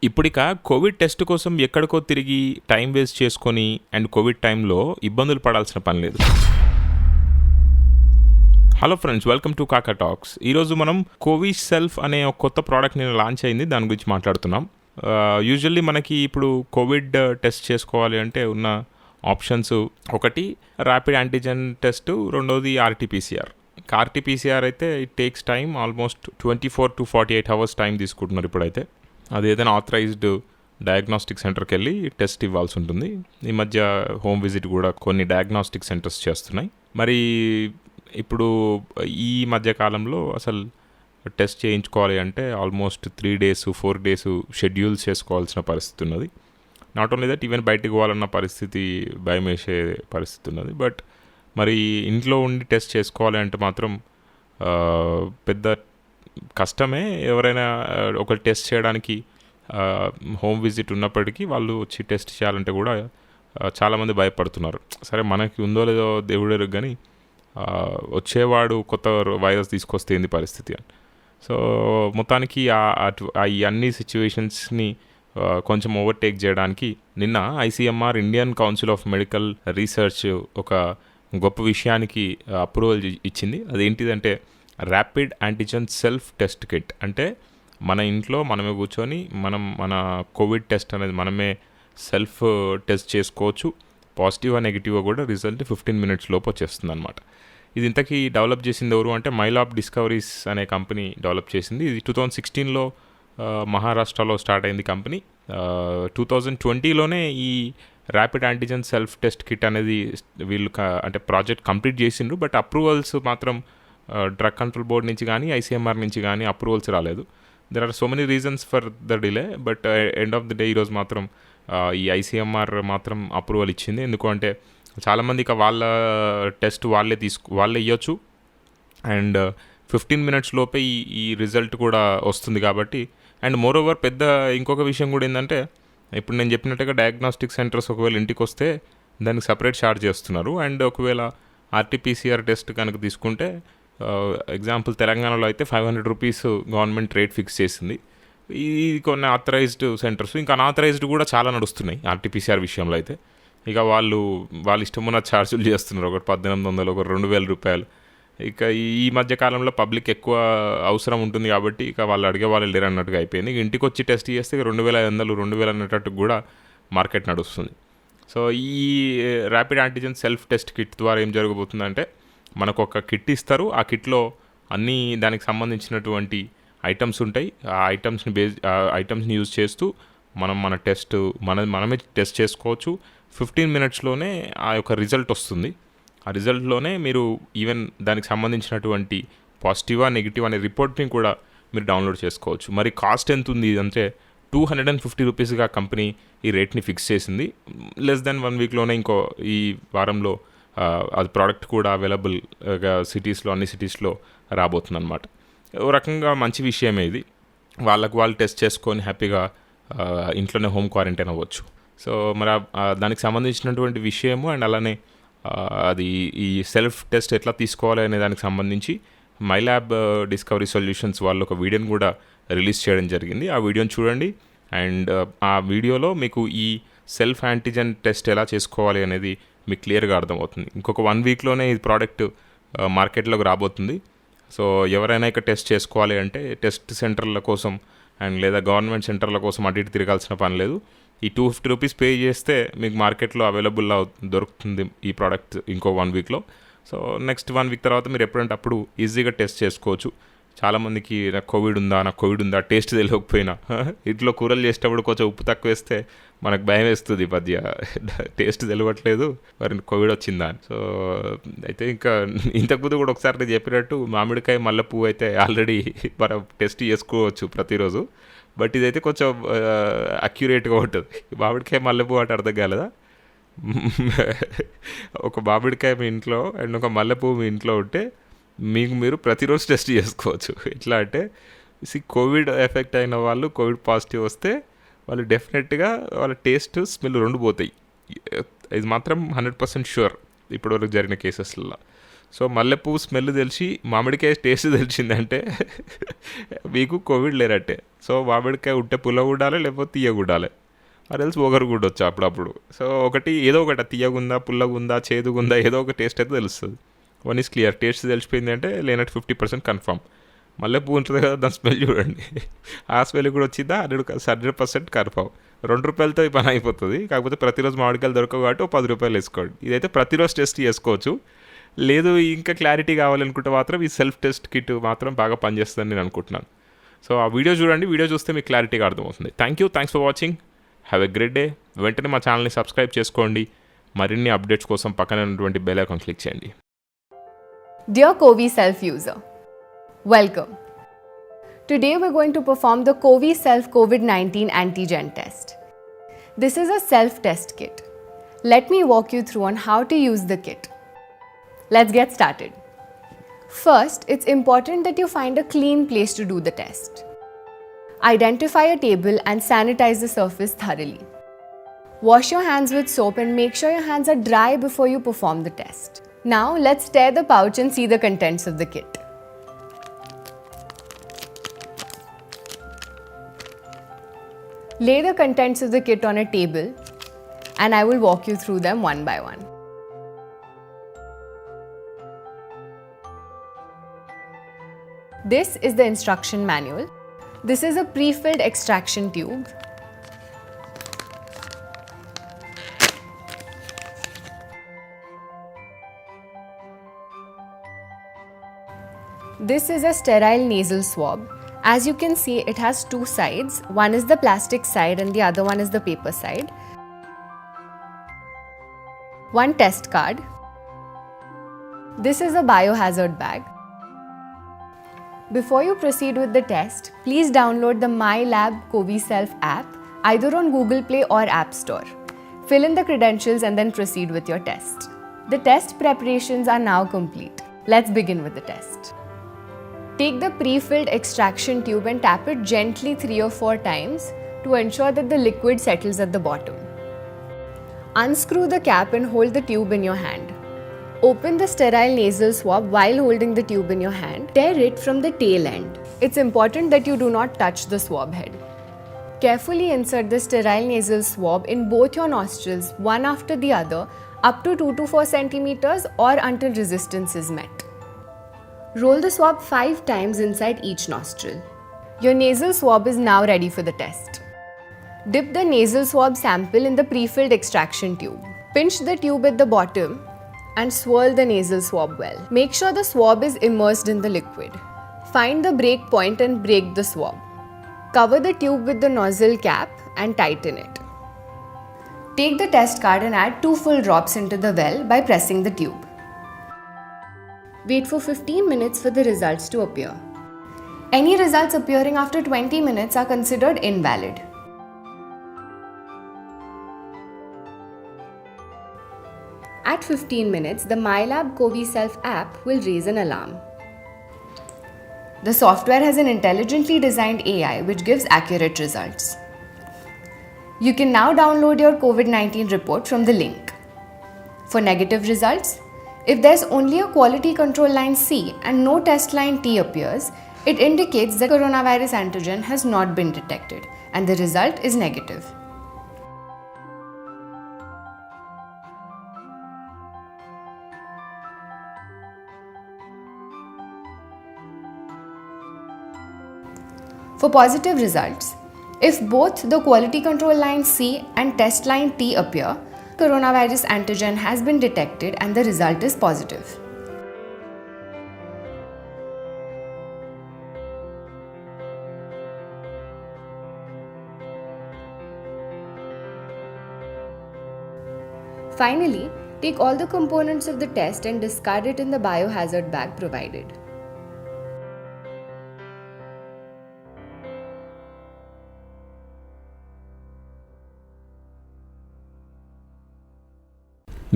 ఇప్పుడిక Covid test కోసం ఎక్కడికో తిరిగి టైం వేస్ట్ చేసుకొని అండ్ కోవిడ్ టైంలో ఇబ్బందులు పడాల్సిన పని లేదు. హలో ఫ్రెండ్స్, వెల్కమ్ టు కాకా టాక్స్. ఈరోజు మనం కోవిషెల్ఫ్ అనే ఒక కొత్త ప్రోడక్ట్ నేను లాంచ్ అయింది, దాని గురించి మాట్లాడుతున్నాం. యూజువల్లీ మనకి ఇప్పుడు కోవిడ్ టెస్ట్ చేసుకోవాలి అంటే ఉన్న ఆప్షన్స్ ఒకటి ర్యాపిడ్ యాంటీజెన్ టెస్ట్, రెండోది ఆర్టీపీసీఆర్. ఆర్టీపీసీఆర్ అయితే it takes time almost 24 to 48 hours time తీసుకుంటున్నారు ఇప్పుడైతే. అది ఏదైనా ఆథరైజ్డ్ డయాగ్నోస్టిక్ సెంటర్కి వెళ్ళి టెస్ట్ ఇవ్వాల్సి ఉంటుంది. ఈ మధ్య హోమ్ విజిట్ కూడా కొన్ని డయాగ్నోస్టిక్ సెంటర్స్ చేస్తున్నాయి. మరి ఇప్పుడు ఈ మధ్య కాలంలో అసలు టెస్ట్ చేయించుకోవాలి అంటే ఆల్మోస్ట్ 3 days 4 days షెడ్యూల్స్ చేసుకోవాల్సిన పరిస్థితి ఉన్నది. నాట్ ఓన్లీ దట్, ఈవెన్ బయటకు పోవాలన్న పరిస్థితి భయం వేసే పరిస్థితి ఉన్నది. బట్ మరి ఇంట్లో ఉండి టెస్ట్ చేసుకోవాలి అంటే మాత్రం పెద్ద కష్టమే. ఎవరైనా ఒక టెస్ట్ చేయడానికి హోమ్ విజిట్ ఉన్నప్పటికీ వాళ్ళు వచ్చి టెస్ట్ చేయాలంటే కూడా చాలామంది భయపడుతున్నారు. సరే, మనకి ఉందో లేదో దేవుడు కానీ వచ్చేవాడు కొత్త వైరస్ తీసుకొస్తే ఏంది పరిస్థితి అని. సో మొత్తానికి ఈ అన్ని సిచ్యువేషన్స్ని కొంచెం ఓవర్టేక్ చేయడానికి నిన్న ICMR Indian council of medical research ఒక గొప్ప విషయానికి అప్రూవల్ ఇచ్చింది. అదేంటిదంటే rapid antigen self test kit. అంటే మన ఇంట్లో మనమే కూర్చొని మన కోవిడ్ టెస్ట్ అనేది మనమే సెల్ఫ్ టెస్ట్ చేసుకోవచ్చు. పాజిటివ్ నెగిటివ్ కూడా రిజల్ట్ 15 minutes లోపు వచ్చేస్తుంది అనమాట. ఇది ఇంతకీ డెవలప్ చేసింది ఎవరు అంటే మైలాబ్ డిస్కవరీస్ అనే కంపెనీ డెవలప్ చేసింది. ఇది 2016లో మహారాష్ట్రలో స్టార్ట్ అయింది కంపెనీ. 2020లోనే ఈ rapid antigen self test kit అనేది వీళ్ళు అంటే ప్రాజెక్ట్ కంప్లీట్ చేసిండ్రు. బట్ అప్రూవల్స్ మాత్రం డ్రగ్ కంట్రోల్ బోర్డ్ నుంచి కానీ ఐసీఎంఆర్ నుంచి కానీ అప్రూవల్స్ రాలేదు. There are so many reasons for the delay. But end of the day ఈరోజు మాత్రం ఈ ఐసీఎంఆర్ మాత్రం అప్రూవల్ ఇచ్చింది. ఎందుకంటే చాలామంది ఇక వాళ్ళ టెస్ట్ వాళ్ళే ఇవ్వచ్చు అండ్ 15 minutes లోపే ఈ రిజల్ట్ కూడా వస్తుంది కాబట్టి. అండ్ మోర్ ఓవర్ ఇంకొక విషయం కూడా ఏంటంటే, ఇప్పుడు నేను చెప్పినట్టుగా డయాగ్నోస్టిక్ సెంటర్స్ ఒకవేళ ఇంటికి వస్తే దానికి సపరేట్ ఛార్జ్ చేస్తున్నారు. అండ్ ఒకవేళ ఆర్టీపీసీఆర్ టెస్ట్ కనుక తీసుకుంటే ఎగ్జాంపుల్ తెలంగాణలో అయితే 500 rupees గవర్నమెంట్ రేట్ ఫిక్స్ చేసింది. ఇది కొన్ని ఆథరైజ్డ్ సెంటర్స్, ఇంకా అన్ఆథరైజ్డ్ కూడా చాలా నడుస్తున్నాయి ఆర్టీపీసీఆర్ విషయంలో అయితే. ఇక వాళ్ళు ఇష్టం ఉన్న ఛార్జీలు చేస్తున్నారు. ఒకటి 1800, ఒకటి 2000 రూపాయలు. ఇక ఈ మధ్య కాలంలో పబ్లిక్ ఎక్కువ అవసరం ఉంటుంది కాబట్టి ఇక వాళ్ళు అడిగే వాళ్ళు లేరు అన్నట్టుగా అయిపోయింది. ఇంటికి వచ్చి టెస్ట్ చేస్తే 2500, 2000 అనేటట్టు కూడా మార్కెట్ నడుస్తుంది. సో ఈ rapid antigen self test kit ద్వారా ఏం జరగబోతుందంటే, మనకు ఒక కిట్ ఇస్తారు. ఆ కిట్లో అన్నీ దానికి సంబంధించినటువంటి ఐటమ్స్ ఉంటాయి. ఆ ఐటమ్స్ని యూజ్ చేస్తూ మన టెస్ట్ మనమే టెస్ట్ చేసుకోవచ్చు. 15 minutesలోనే ఆ యొక్క రిజల్ట్ వస్తుంది. ఆ రిజల్ట్లోనే మీరు ఈవెన్ దానికి సంబంధించినటువంటి పాజిటివా నెగిటివ్ అనే రిపోర్ట్ని కూడా మీరు డౌన్లోడ్ చేసుకోవచ్చు. మరి కాస్ట్ ఎంత ఉంది అంటే 250 rupeesగా కంపెనీ ఈ రేట్ని ఫిక్స్ చేసింది. లెస్ దెన్ 1 weekలోనే ఈ వారంలో అది ప్రోడక్ట్ కూడా అవైలబుల్గా అన్ని సిటీస్లో రాబోతుంది అనమాట. ఓ రకంగా మంచి విషయమే ఇది. వాళ్ళు టెస్ట్ చేసుకొని హ్యాపీగా ఇంట్లోనే హోమ్ క్వారంటైన్ అవ్వచ్చు. సో మరి దానికి సంబంధించినటువంటి విషయము అండ్ అలానే అది ఈ సెల్ఫ్ టెస్ట్ ఎట్లా తీసుకోవాలి అనే దానికి సంబంధించి మైలాబ్ డిస్కవరీ సొల్యూషన్స్ వాళ్ళు ఒక వీడియోని కూడా రిలీజ్ చేయడం జరిగింది. ఆ వీడియోని చూడండి. అండ్ ఆ వీడియోలో మీకు ఈ సెల్ఫ్ యాంటీజెన్ టెస్ట్ ఎలా చేసుకోవాలి అనేది మీకు క్లియర్గా అర్థమవుతుంది. ఇంకొక 1 weekలోనే ఈ ప్రోడక్ట్ మార్కెట్లోకి రాబోతుంది. సో ఎవరైనా ఇక టెస్ట్ చేసుకోవాలి అంటే టెస్ట్ సెంటర్ల కోసం అండ్ లేదా గవర్నమెంట్ సెంటర్ల కోసం అటు ఇటు తిరగాల్సిన పని లేదు. ఈ 250 rupees పే చేస్తే మీకు మార్కెట్లో అవైలబుల్ దొరుకుతుంది ఈ ప్రోడక్ట్ ఇంకో 1 weekలో. సో నెక్స్ట్ 1 week తర్వాత మీరు ఎప్పుడంటే అప్పుడు ఈజీగా టెస్ట్ చేసుకోవచ్చు. చాలామందికి నాకు కోవిడ్ ఉందా టేస్ట్ తెలియకపోయినా ఇంట్లో కూరలు చేసేటప్పుడు కొంచెం ఉప్పు తక్కువ వేస్తే మనకు భయం వేస్తుంది. మధ్య టేస్ట్ తెలియట్లేదు, మరి కోవిడ్ వచ్చిందా అని. సో అయితే ఇంకా ఇంతకుముందు కూడా ఒకసారి నేను చెప్పినట్టు మామిడికాయ మల్లెపువ్వు అయితే ఆల్రెడీ మనం టెస్ట్ చేసుకోవచ్చు ప్రతిరోజు. బట్ ఇదైతే కొంచెం అక్యురేట్గా ఉంటుంది. మామిడికాయ మల్లెపువ్వు అంటే అర్థం కాలేదా? ఒక మామిడికాయ మీ ఇంట్లో అండ్ ఒక మల్లెపువ్వు మీ ఇంట్లో ఉంటే మీరు ప్రతిరోజు టెస్ట్ చేసుకోవచ్చు. ఎట్లా అంటే కోవిడ్ ఎఫెక్ట్ అయిన వాళ్ళు, కోవిడ్ పాజిటివ్ వస్తే వాళ్ళు డెఫినెట్గా వాళ్ళ టేస్ట్ స్మెల్ 2 పోతాయి. ఇది మాత్రం 100% షూర్ ఇప్పటివరకు జరిగిన కేసెస్లో. సో మల్లెపువ్వు స్మెల్ తెలిసి మామిడికాయ టేస్ట్ తెలిసిందంటే మీకు కోవిడ్ లేనట్టే. సో మామిడికాయ ఉంటే పుల్లగా ఉండాలి, లేకపోతే తీయగా ఉండాలి, అది తెలిసి ఒకరు కూడా వచ్చా అప్పుడప్పుడు. సో ఏదో ఒకటి తీయగుందా, పుల్లగుందా, చేదుగుందా, ఏదో ఒక టేస్ట్ అయితే తెలుస్తుంది. వన్ ఈస్ క్లియర్, టేస్ట్ తెలిసిపోయింది అంటే లేనట్టు 50% కన్ఫర్మ్. మల్లెపువ్వు ఉంటుంది కదా, దాని స్మెల్ చూడండి, ఆ స్మెల్ కూడా వచ్చిందా 100% కన్ఫర్మ్. ₹2 ఈ పని అయిపోతుంది. కాకపోతే ప్రతిరోజు మామిడికాయలు దొరకవు కాబట్టి ₹10 వేసుకోండి. ఇదైతే ప్రతిరోజు టెస్ట్ చేసుకోవచ్చు. లేదు ఇంకా క్లారిటీ కావాలనుకుంటే మాత్రం ఈ సెల్ఫ్ టెస్ట్ కిట్ మాత్రం బాగా పనిచేస్తుందని నేను అనుకుంటున్నాను. సో ఆ వీడియో చూడండి, వీడియో చూస్తే మీకు క్లారిటీగా అర్థమవుతుంది. Thanks for watching, have a great day. వెంటనే మా ఛానల్ని సబ్స్క్రైబ్ చేసుకోండి. మరిన్ని అప్డేట్స్ కోసం పక్కన ఉన్నటువంటి బెల్ ఐకాన్ క్లిక్ చేయండి. Dear Covi Self user, welcome. Today we're going to perform the Covi Self COVID-19 antigen test. This is a self-test kit. Let me walk you through on how to use the kit. Let's get started. First, it's important that you find a clean place to do the test. Identify a table and sanitize the surface thoroughly. Wash your hands with soap and make sure your hands are dry before you perform the test. Now, let's tear the pouch and see the contents of the kit. Lay the contents of the kit on a table and I will walk you through them one by one. This is the instruction manual. This is a pre-filled extraction tube. This is a sterile nasal swab. As you can see, it has two sides. One is the plastic side and the other one is the paper side. One test card. This is a biohazard bag. Before you proceed with the test, please download the MyLab Covi Self app either on Google Play or App Store. Fill in the credentials and then proceed with your test. The test preparations are now complete. Let's begin with the test. Take the pre-filled extraction tube and tap it gently 3 or 4 times to ensure that the liquid settles at the bottom. Unscrew the cap and hold the tube in your hand. Open the sterile nasal swab while holding the tube in your hand. Tear it from the tail end. It's important that you do not touch the swab head. Carefully insert the sterile nasal swab in both your nostrils, one after the other, up to 2 to 4 centimeters or until resistance is met. Roll the swab 5 times inside each nostril. Your nasal swab is now ready for the test. Dip the nasal swab sample in the pre-filled extraction tube. Pinch the tube at the bottom and swirl the nasal swab well. Make sure the swab is immersed in the liquid. Find the break point and break the swab. Cover the tube with the nozzle cap and tighten it. Take the test card and add 2 full drops into the well by pressing the tube. Wait for 15 minutes for the results to appear. Any results appearing after 20 minutes are considered invalid. At 15 minutes, the MyLab Covi Self app will raise an alarm. The software has an intelligently designed AI which gives accurate results. You can now download your COVID-19 report from the link. For negative results, if there's only a quality control line C and no test line T appears, it indicates the coronavirus antigen has not been detected and the result is negative. For positive results, if both the quality control line C and test line T appear, coronavirus antigen has been detected and the result is positive. Finally, take all the components of the test and discard it in the biohazard bag provided.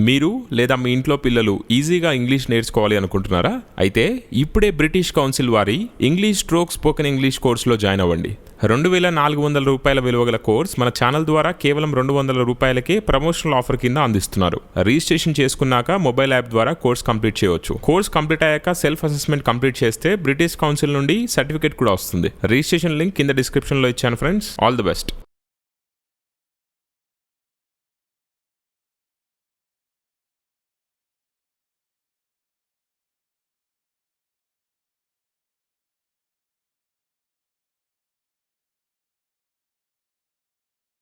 మీరు లేదా మీ ఇంట్లో పిల్లలు ఈజీగా English నేర్చుకోవాలి అనుకుంటున్నారా? అయితే ఇప్పుడే British council వారి ఇంగ్లీష్ స్ట్రోక్ స్పోకెన్ ఇంగ్లీష్ కోర్సులో జాయిన్ అవ్వండి. $2,400 రూపాయల విలువ గల కోర్స్ మన ఛానల్ ద్వారా కేవలం $200 ప్రమోషనల్ ఆఫర్ కింద అందిస్తున్నారు. రిజిస్ట్రేషన్ చేసుకున్నాక మొబైల్ యాప్ ద్వారా కోర్స్ కంప్లీట్ చేయవచ్చు. కోర్స్ కంప్లీట్ అయ్యాక సెల్ఫ్ అసెస్మెంట్ కంప్లీట్ చేస్తే బ్రిటిష్ కౌన్సిల్ నుండి సర్టిఫికేట్ కూడా వస్తుంది. రిజిస్ట్రేషన్ లింక్ కింద డిస్క్రిప్షన్ లో ఇచ్చాను ఫ్రెండ్స్. All the best.